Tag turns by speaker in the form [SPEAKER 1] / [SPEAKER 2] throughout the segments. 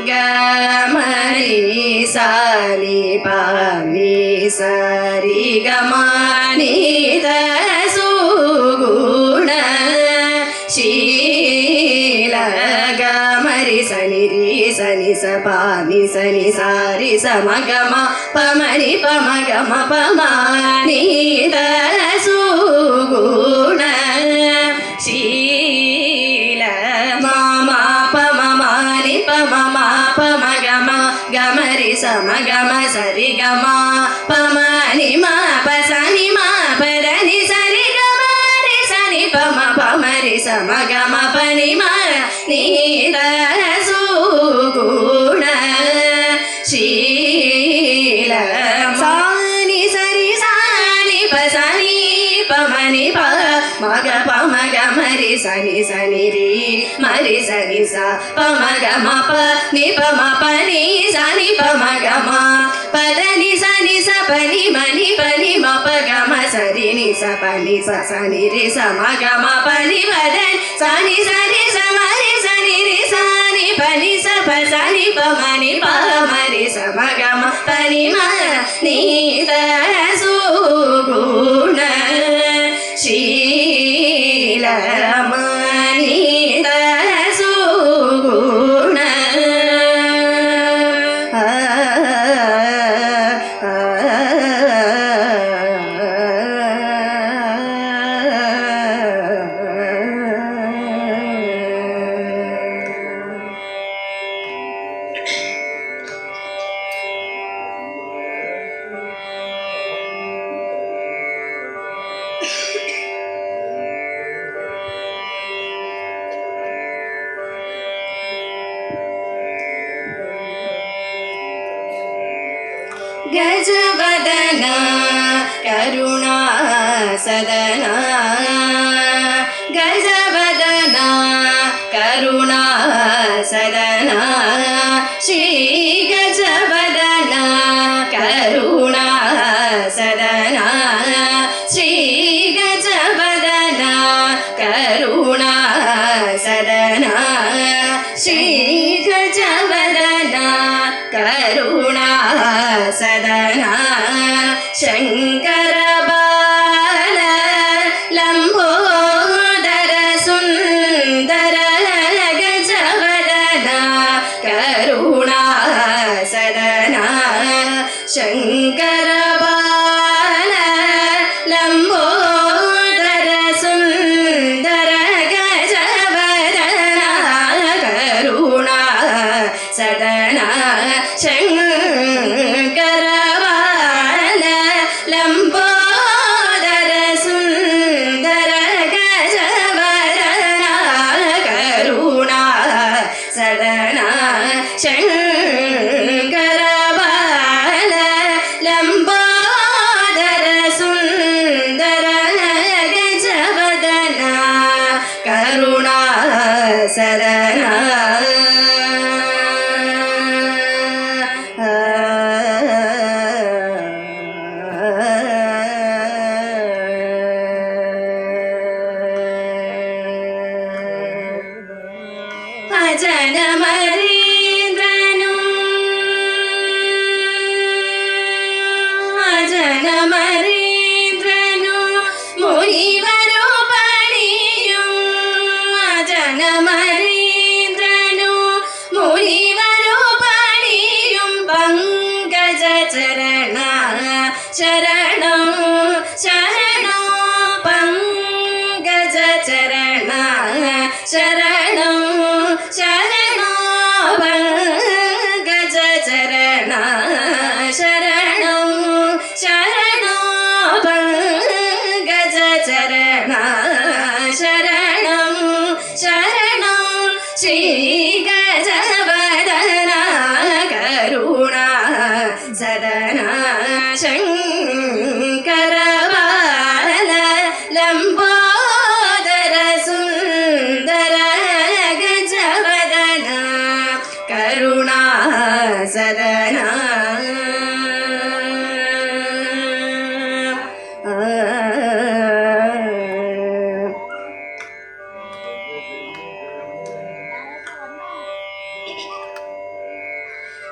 [SPEAKER 1] Gama ni pa ni sa ri ga ma ni da su guna shila ga ma ri sa ni sa pa ni sa ri sa ma ga ma pa ma ga ma pa ma ni da su guna shila ma ma pa ma ni pa ma pa ma ga ma ri sa ma ri ga ma pa ma ni ma pa sa ni ma pa da ni sa ri ga ma ri sa ni pa ma ri sa ma pa ni ma ni da su guna shila sa ni sa ri sa ni pa sa ni pa ma ni pa ma ga ma ri sa ni ri ma ri sa ni sa pa ma pa ni sa ni pa ma ga ma pa da ni sa pa ni ma pa ga ma sa ri ni sa pa ni sa ni ri sa ma ga ma pa ni pa da sa ni sa ma ri sa ni ri sa ni pa sa ni pa ma ri sa ma ga ma pa ni ma ni da su guna shila ma ni da su guna गजवदना करुणा सदना गजवदना करुणा सदना श्री गजवदना करुणा सदना श्री गजवदना करुणा सदना श्री गजवदना करुणा सदना शंकर बाल लंबोदर सुंदर गजवदना करुणा सदना शंकर बाल लंबोदर सुंदर गजवदना करुणा सदना शंकर बाल लंबोदर सुंदर गजवदना करुणा सदना शंकर बाल लंबोदर सुंदर गजवदना करुणा सदना जनमरीन्द्रनु जनमरीन्द्रनु मुनिवरु पणियुं जनमरीन्द्रनु मुनिवरु पणियुं पंकज चरण शरणं शरणं पंकज चरण शरणं शरणो पंकज चरण शरणो शरणो पंकज चरण शरणो शरणो श्री गजवदना करुणा सदना शंकर बाल लंबोदर सुंदर गजवदना करुणा सदना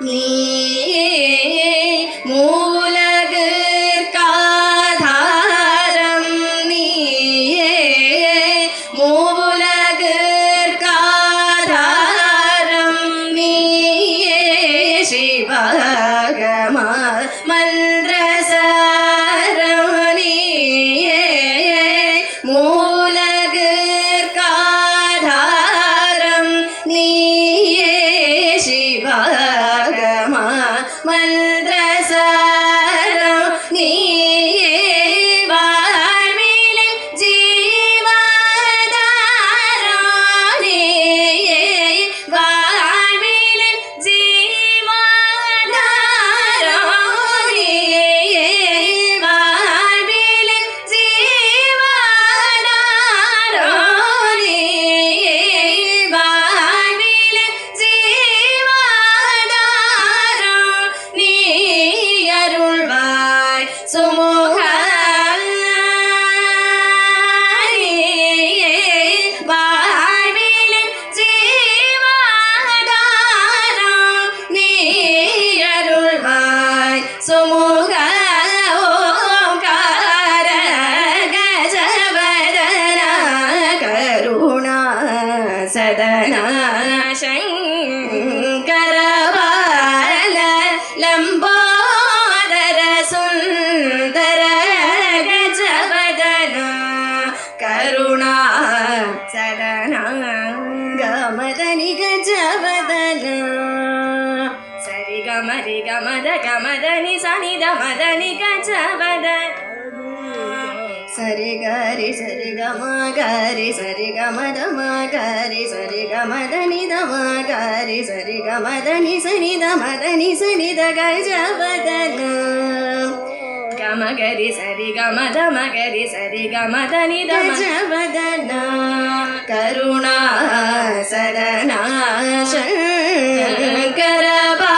[SPEAKER 1] நீயே கமா மந்திரசாரம் நீயே மூலகர்காதாரம் நீயே சிவகமா மந்திரசாரம் நீயே வாழ்விலும் ஜீவாதாரம் நீயே வாழ்விலும் ஜீவாதாரம் நீயே வாழ்விலும் ஜீவாதாரம் நீயே வாழ்விலும் ஜீவாதாரம் நீ அருள்வாய் சுமுக வாழ்விலும் ஜீவாதாரம் நீ அருள்வாய் சுமுக ஓங்கார கஜவதன கருணா சதனா சங்கரபால லம்போதர சுந்தர கஜவதன கருணா சதனா கமதனி கஜவதன சரி கமரி கமத கமதனி சனித மதனி கஜவதன சரி கரி சரி கம கரி சரி கமதம கரி சரி கமதனி தம கரி சரி கமதனி சனித மதனி சனித கஜவதன கமகரி சரி கமத மகரி சரி கமதனி கஜவதன கருணா சதனா சங்கரபா